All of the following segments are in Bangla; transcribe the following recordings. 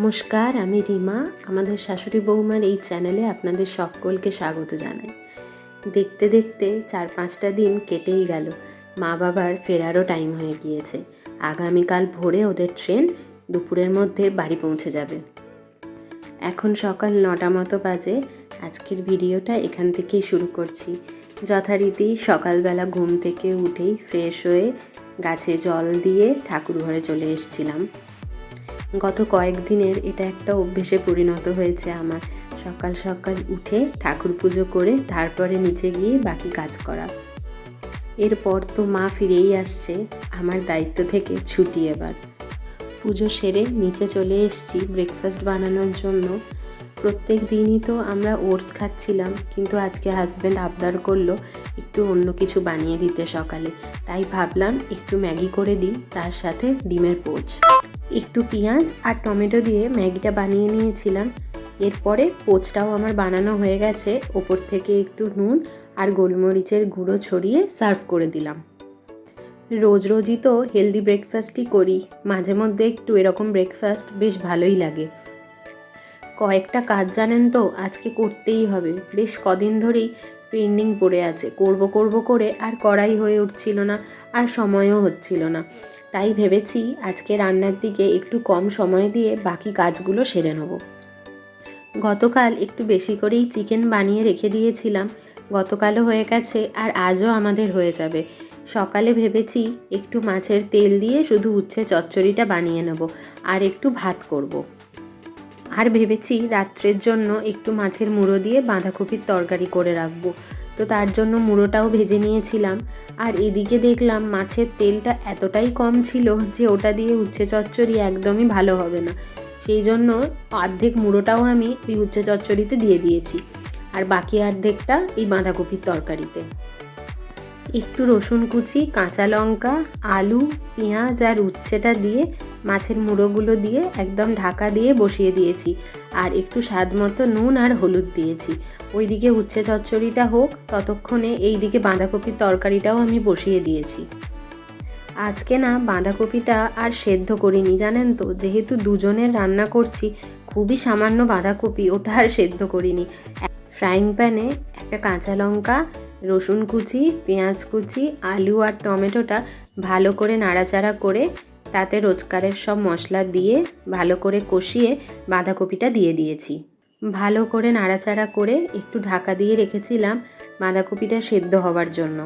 নমস্কার, আমি রিমা। আমাদের শাশুড়ি বৌমার এই চ্যানেলে আপনাদের সকলকে স্বাগত জানাই। দেখতে দেখতে 4-5টা দিন কেটেই গেল। মা বাবার ফেরারও টাইম হয়ে গিয়েছে। আগামীকাল ভোরে ওদের ট্রেন, দুপুরের মধ্যে বাড়ি পৌঁছে যাবে। এখন সকাল 9টা মতো বাজে। আজকের ভিডিওটা এখান থেকেই শুরু করছি। যথারীতি সকালবেলা ঘুম থেকে উঠেই ফ্রেশ হয়ে গাছে জল দিয়ে ঠাকুর ঘরে চলে এসেছিলাম। গত কয়েকদিনের এটা একটা অভ্যেসে পরিণত হয়েছে আমার। সকাল সকাল উঠে ঠাকুর পুজো করে তারপরে নিচে গিয়ে বাকি কাজ করা। এরপর তো মা ফিরেই আসছে, আমার দায়িত্ব থেকে ছুটি। এবার পুজো সেরে নিচে চলে এসেছি ব্রেকফাস্ট বানানোর জন্য। প্রত্যেক দিনই তো আমরা ওটস খাচ্ছিলাম, কিন্তু আজকে হাজব্যান্ড আবদার করলো একটু অন্য কিছু বানিয়ে দিতে সকালে। তাই ভাবলাম একটু ম্যাগি করে দিই, তার সাথে ডিমের পোচ। একটু পেঁয়াজ আর টমেটো দিয়ে ম্যাগিটা বানিয়ে নিয়েছিলাম। এরপরে পোচটাও আমার বানানো হয়ে গেছে। ওপর থেকে একটু নুন আর গোলমরিচের গুঁড়ো ছড়িয়ে সার্ভ করে দিলাম। রোজ রোজই তো হেলদি ব্রেকফাস্টই করি, মাঝে মধ্যে একটু এরকম ব্রেকফাস্ট বেশ ভালোই লাগে। কয়েকটা কাজ জানেন তো আজকে করতেই হবে। বেশ কদিন ধরেই পেন্ডিং পড়ে আছে, করব করে আর করাই হয়ে উঠছিল না, আর সময়ও হচ্ছিল না। তাই ভেবেছি আজকে রান্নার দিকে একটু কম সময় দিয়ে বাকি কাজগুলো সেরে নেব। গতকাল একটু বেশি করেই চিকেন বানিয়ে রেখে দিয়েছিলাম। গতকালও হয়ে গেছে আর আজও আমাদের হয়ে যাবে। সকালে ভেবেছি একটু মাছের তেল দিয়ে শুধু উচ্ছে চচ্চড়িটা বানিয়ে নেব, আর একটু ভাত করব। আর ভেবেছি রাত্রের জন্য একটু মাছের মুড়ো দিয়ে বাঁধাকপির তরকারি করে রাখবো। তো তার জন্য মুড়োটাও ভেজে নিয়েছিলাম। আর এদিকে দেখলাম মাছের তেলটা এতটাই কম ছিল যে ওটা দিয়ে উচ্ছে চচ্চড়ি একদমই ভালো হবে না। সেই জন্য অর্ধেক মুড়োটাও আমি এই উচ্ছে চচ্চড়িতে দিয়ে দিয়েছি, আর বাকি অর্ধেকটা এই বাঁধাকপির তরকারিতে। একটু রসুন কুচি, কাঁচা লঙ্কা, আলু, পেঁয়াজ আর উচ্ছেটা দিয়ে মাছের মুড়োগুলো দিয়ে একদম ঢাকা দিয়ে বসিয়ে দিয়েছি। আর একটু স্বাদ মতো নুন আর হলুদ দিয়েছি। ওইদিকে উচ্ছে চচ্চড়িটা হোক, ততক্ষণে এইদিকে বাঁধাকপির তরকারিটাও আমি বসিয়ে দিয়েছি। আজকে না বাঁধাকপিটা আর সেদ্ধ করিনি, জানেন তো, যেহেতু দুজনের রান্না করছি। খুবই সামান্য বাঁধাকপি, ওটা আর সেদ্ধ করিনি। ফ্রাইং প্যানে একটা কাঁচা লঙ্কা, রসুন কুচি, পেঁয়াজ কুচি, আলু আর টমেটোটা ভালো করে নাড়াচাড়া করে তাতে রোজকারের সব মশলা দিয়ে ভালো করে কষিয়ে বাঁধাকপিটা দিয়ে দিয়েছি। ভালো করে নাড়াচাড়া করে একটু ঢাকা দিয়ে রেখেছিলাম বাঁধাকপিটা সেদ্ধ হওয়ার জন্য।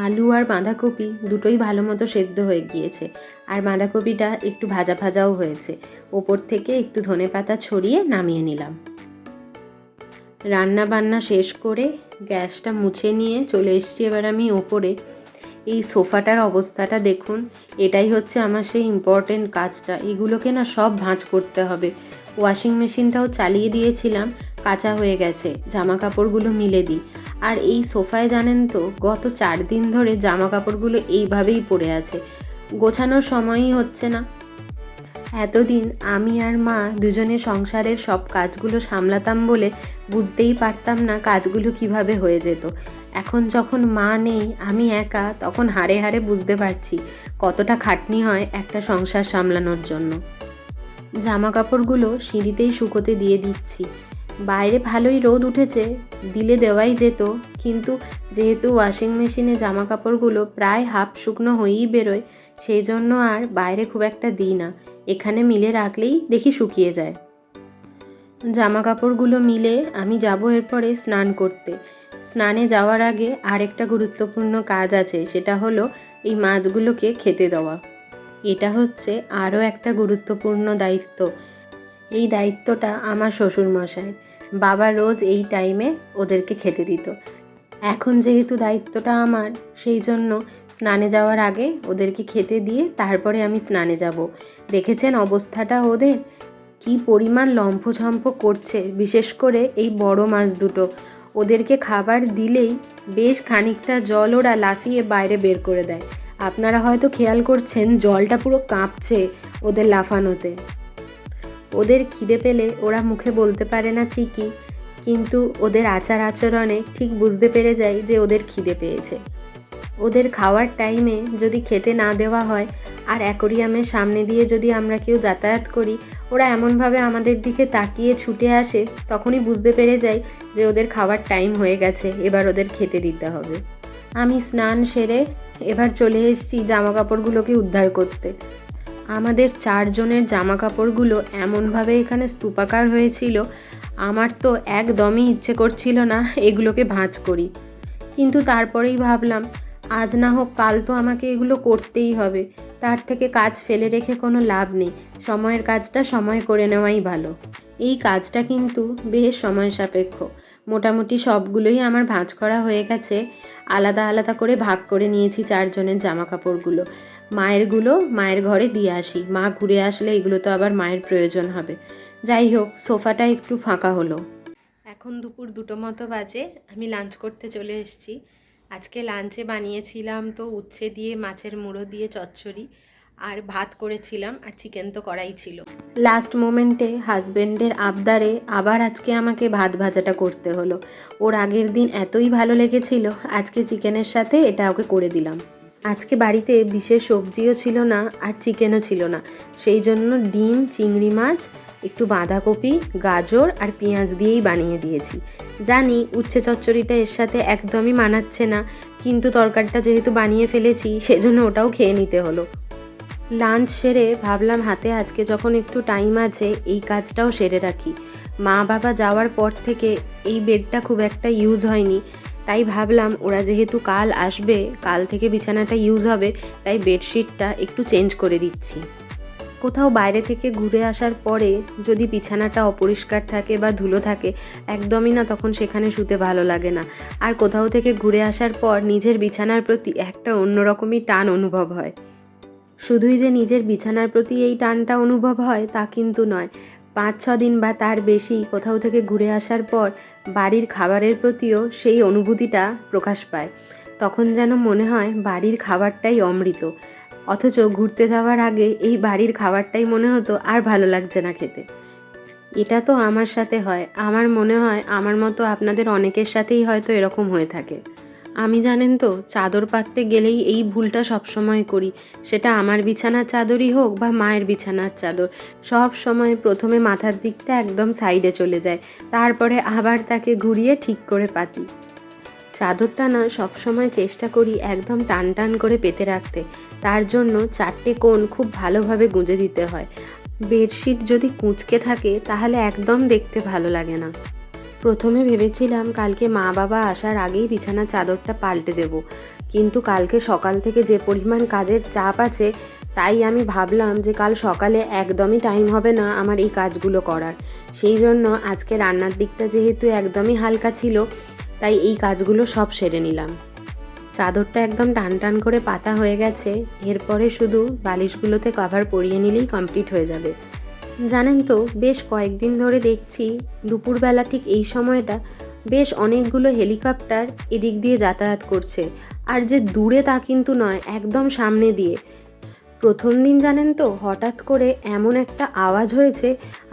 আলু আর বাঁধাকপি দুটোই ভালো মতো সেদ্ধ হয়ে গিয়েছে, আর বাঁধাকপিটা একটু ভাজা ভাজাও হয়েছে। ওপর থেকে একটু ধনেপাতা ছড়িয়ে নামিয়ে নিলাম। রান্না বান্না শেষ করে গ্যাসটা মুছে নিয়ে চলে এসেছি এবার আমি ওপরে। এই সোফাটার অবস্থাটা দেখুন, এটাই হচ্ছে আমার সেই ইম্পর্টেন্ট কাজটা। এগুলোকে না সব ভাঁজ করতে হবে। ওয়াশিং মেশিনটাও চালিয়ে দিয়েছিলাম, কাঁচা হয়ে গেছে, জামা কাপড়গুলো মিলে দিই। আর এই সোফায় জানেন তো গত 4 দিন ধরে জামা কাপড়গুলো এইভাবেই পড়ে আছে, গোছানোর সময়ই হচ্ছে না। এতদিন আমি আর মা দুজনে সংসারের সব কাজগুলো সামলাতাম বলে বুঝতেই পারতাম না কাজগুলো কিভাবে হয়ে যেত। এখন যখন মা নেই, আমি একা, তখন হাড়ে হাড়ে বুঝতে পারছি কতটা খাটনি হয় একটা সংসার সামলানোর জন্য। জামা কাপড়গুলো সিঁড়িতেই শুকোতে দিয়ে দিচ্ছি। বাইরে ভালোই রোদ উঠেছে, দিলে দেওয়াই যেত, কিন্তু যেহেতু ওয়াশিং মেশিনে জামা কাপড়গুলো প্রায় হাফ শুকনো হয়েই বেরোয়, সেই জন্য আর বাইরে খুব একটা দিই না। এখানে মিলে রাখলেই দেখি শুকিয়ে যায়। জামা কাপড়গুলো মিলে আমি যাব এরপরে স্নান করতে। স্নানে যাওয়ার আগে আরেকটা গুরুত্বপূর্ণ কাজ আছে, সেটা হলো এই মাছগুলোকে খেতে দেওয়া। এটা হচ্ছে আরও একটা গুরুত্বপূর্ণ দায়িত্ব। এই দায়িত্বটা আমার শ্বশুরমশাই। বাবা রোজ এই টাইমে ওদেরকে খেতে দিত। এখন যেহেতু দায়িত্বটা আমার, সেই জন্য স্নানে যাওয়ার আগে ওদেরকে খেতে দিয়ে তারপরে আমি স্নানে যাব। দেখেছেন অবস্থাটা ওদের, কি পরিমাণ লম্ফঝম্প করছে, বিশেষ করে এই বড় মাছ দুটো। ওদেরকে খাবার দিলেই বেশ খানিকটা জল ওরা লাফিয়ে বাইরে বের করে দেয়। আপনারা হয়তো খেয়াল করছেন জলটা পুরো কাঁপছে ওদের লাফানোতে। ওদের খিদে পেলে ওরা মুখে বলতে পারে না ঠিকই, কিন্তু ওদের আচার আচরণে ঠিক বুঝতে পেরে যায় যে ওদের খিদে পেয়েছে। ওদের খাওয়ার টাইমে যদি খেতে না দেওয়া হয়, আর অ্যাকোরিয়ামের সামনে দিয়ে যদি আমরা কেউ যাতায়াত করি, ওরা এমনভাবে আমাদের দিকে তাকিয়ে ছুটে আসে, তখনই বুঝতে পেরে যাই যে ওদের খাওয়ার টাইম হয়ে গেছে, এবার ওদের খেতে দিতে হবে। আমি স্নান সেরে এবার চলে এসেছি জামা কাপড়গুলোকে উদ্ধার করতে। আমাদের 4 জনের জামা কাপড়গুলো এমনভাবে এখানে স্তূপাকার হয়েছিল, আমার তো একদমই ইচ্ছে করছিল না এগুলোকে ভাঁজ করি। কিন্তু তারপরেই ভাবলাম আজ না হোক কাল তো আমাকে এগুলো করতেই হবে, তার থেকে কাজ ফেলে রেখে কোনো লাভ নেই, সময়ের কাজটা সময় করে নেওয়াই ভালো। এই কাজটা কিন্তু বেশ সময় সাপেক্ষ। মোটামুটি সবগুলোই আমার ভাঁজ করা হয়ে গেছে, আলাদা আলাদা করে ভাগ করে নিয়েছি 4 জনের জামা কাপড়গুলো। মায়েরগুলো মায়ের ঘরে দিয়ে আসি, মা ঘুরে আসলে এগুলো তো আবার মায়ের প্রয়োজন হবে। যাই হোক, সোফাটা একটু ফাঁকা হলো। এখন দুপুর 2টো মতো বাজে, আমি লাঞ্চ করতে চলে এসেছি। আজকে লাঞ্চে বানিয়েছিলাম তো উচ্ছে দিয়ে মাছের মুড়ো দিয়ে চচ্চড়ি, আর ভাত করেছিলাম, আর চিকেন তো করাই ছিল। লাস্ট মোমেন্টে হাজব্যান্ডের আবদারে আবার আজকে আমাকে ভাত ভাজাটা করতে হলো। ওর আগের দিন এতই ভালো লেগেছিল, আজকে চিকেনের সাথে এটা ওকে করে দিলাম। আজকে বাড়িতে বিশেষ সবজিও ছিল না আর চিকেনও ছিল না, সেই জন্য ডিম, চিংড়ি মাছ, একটু বাঁধাকপি, গাজর আর পেঁয়াজ দিয়েই বানিয়ে দিয়েছি। জানি উচ্ছে চচ্চড়িটা এর সাথে একদমই মানাচ্ছে না, কিন্তু তরকারিটা যেহেতু বানিয়ে ফেলেছি সেজন্য ওটাও খেয়ে নিতে হলো। লাঞ্চ সেরে ভাবলাম হাতে আজকে যখন একটু টাইম আছে এই কাজটাও সেরে রাখি। মা বাবা যাওয়ার পর থেকে এই বেডটা খুব একটা ইউজ হয়নি, তাই ভাবলাম ওরা যেহেতু কাল আসবে, কাল থেকে বিছানাটা ইউজ হবে, তাই বেডশিটটা একটু চেঞ্জ করে দিচ্ছি। কোথাও বাইরে থেকে ঘুরে আসার পরে যদি বিছানাটা অপরিষ্কার থাকে বা ধুলো থাকে, একদমই না তখন সেখানে শুতে ভালো লাগে না। আর কোথাও থেকে ঘুরে আসার পর নিজের বিছানার প্রতি একটা অন্যরকমই টান অনুভব হয়। শুধুই যে নিজের বিছানার প্রতি এই টানটা অনুভব হয় তা কিন্তু নয়, 5-6 দিন বা তার বেশি কোথাও থেকে ঘুরে আসার পর বাড়ির খাবারের প্রতিও সেই অনুভূতিটা প্রকাশ পায়। তখন যেন মনে হয় বাড়ির খাবারটাই অমৃত, অথচ ঘুরতে যাওয়ার আগে এই বাড়ির খাবারটাই মনে হতো আর ভালো লাগছে না খেতে। এটা তো আমার সাথে হয়, আমার মনে হয় আমার মতো আপনাদের অনেকের সাথেই হয়তো এরকম হয়ে থাকে। আমি জানেন তো চাদর পাততে গেলেই এই ভুলটা সবসময় করি, সেটা আমার বিছানার চাদরই হোক বা মায়ের বিছানার চাদর। সব সময় প্রথমে মাথার দিকটা একদম সাইডে চলে যায়, তারপরে আবার তাকে ঘুরিয়ে ঠিক করে পাতি। চাদরটা না সবসময় চেষ্টা করি একদম টান টান করে পেতে রাখতে, তার জন্য 4টে কোণ খুব ভালোভাবে গুঁজে দিতে হয়। বেডশিট যদি কুঁচকে থাকে তাহলে একদম দেখতে ভালো লাগে না। প্রথমে ভেবেছিলাম কালকে মা বাবা আসার আগেই বিছানার চাদরটা পাল্টে দেব, কিন্তু কালকে সকাল থেকে যে পরিমাণ কাজের চাপ আছে, তাই আমি ভাবলাম যে কাল সকালে একদমই টাইম হবে না আমার এই কাজগুলো করার। সেই জন্য আজকে রান্নার দিকটা যেহেতু একদমই হালকা ছিল, তাই এই কাজগুলো সব সেরে নিলাম। চাদরটা একদম টান টান করে পাতা হয়ে গেছে, এরপরে শুধু বালিশগুলোতে কভার পরিয়ে নিলেই কমপ্লিট হয়ে যাবে। জানেন তো বেশ কয়েকদিন ধরে দেখছি দুপুরবেলা ঠিক এই সময়টা বেশ অনেকগুলো হেলিকপ্টার এদিক দিয়ে যাতায়াত করছে, আর যে দূরে তা কিন্তু নয়, একদম সামনে দিয়ে। প্রথম দিন জানেন তো হঠাৎ করে এমন একটা আওয়াজ হয়েছে,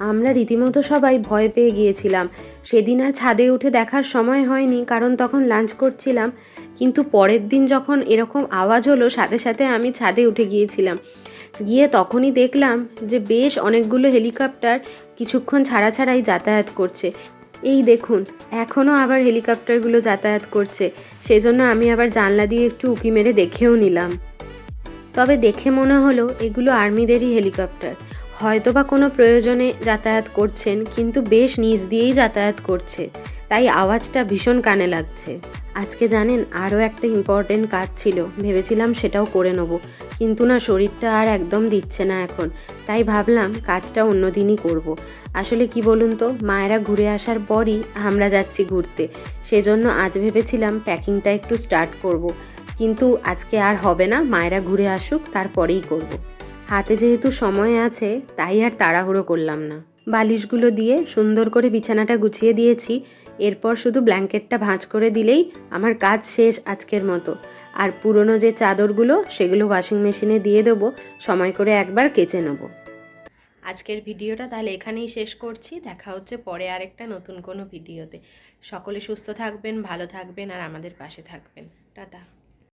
আমরা রীতিমতো সবাই ভয় পেয়ে গিয়েছিলাম। সেদিন আর ছাদে উঠে দেখার সময় হয়নি, কারণ তখন লাঞ্চ করছিলাম। কিন্তু পরের দিন যখন এরকম আওয়াজ হলো, সাথে সাথে আমি ছাদে উঠে গিয়েছিলাম। গিয়ে তখনই দেখলাম যে বেশ অনেকগুলো হেলিকপ্টার কিছুক্ষণ ছাড়া ছাড়াই যাতায়াত করছে। এই দেখুন, এখনও আবার হেলিকপ্টারগুলো যাতায়াত করছে, সেজন্য আমি আবার জানলা দিয়ে একটু উঁকি মেরে দেখেও নিলাম। তবে দেখে মনে হলো এগুলো আর্মিদেরই হেলিকপ্টার, হয়তো বা কোনো প্রয়োজনে যাতায়াত করছেন, কিন্তু বেশ নিচ দিয়েই যাতায়াত করছে, তাই আওয়াজটা ভীষণ কানে লাগছে। আজকে জানেন আরও একটা ইম্পর্টেন্ট কাজ ছিল, ভেবেছিলাম সেটাও করে নেব, কিন্তু না শরীরটা আর একদম দিচ্ছে না এখন, তাই ভাবলাম কাজটা অন্য দিনই করব। আসলে কি বলুন তো, মায়েরা ঘুরে আসার পরই আমরা যাচ্ছি ঘুরতে, সেজন্য আজ ভেবেছিলাম প্যাকিংটা একটু স্টার্ট করব, কিন্তু আজকে আর হবে না, মায়েরা ঘুরে আসুক তারপরেই করব। হাতে যেহেতু সময় আছে তাই আর তাড়াহুড়ো করলাম না। বালিশগুলো দিয়ে সুন্দর করে বিছানাটা গুছিয়ে দিয়েছি, এরপর শুধু ব্ল্যাঙ্কেটটা ভাঁজ করে দিলেই আমার কাজ শেষ আজকের মতো। আর পুরনো যে চাদরগুলো সেগুলো ওয়াশিং মেশিনে দিয়ে দেবো, সময় করে একবার কেচে নেব। আজকের ভিডিওটা তাহলে এখানেই শেষ করছি, দেখা হচ্ছে পরে আরেকটা নতুন কোনো ভিডিওতে। সকলে সুস্থ থাকবেন, ভালো থাকবেন আর আমাদের পাশে থাকবেন। টাটা।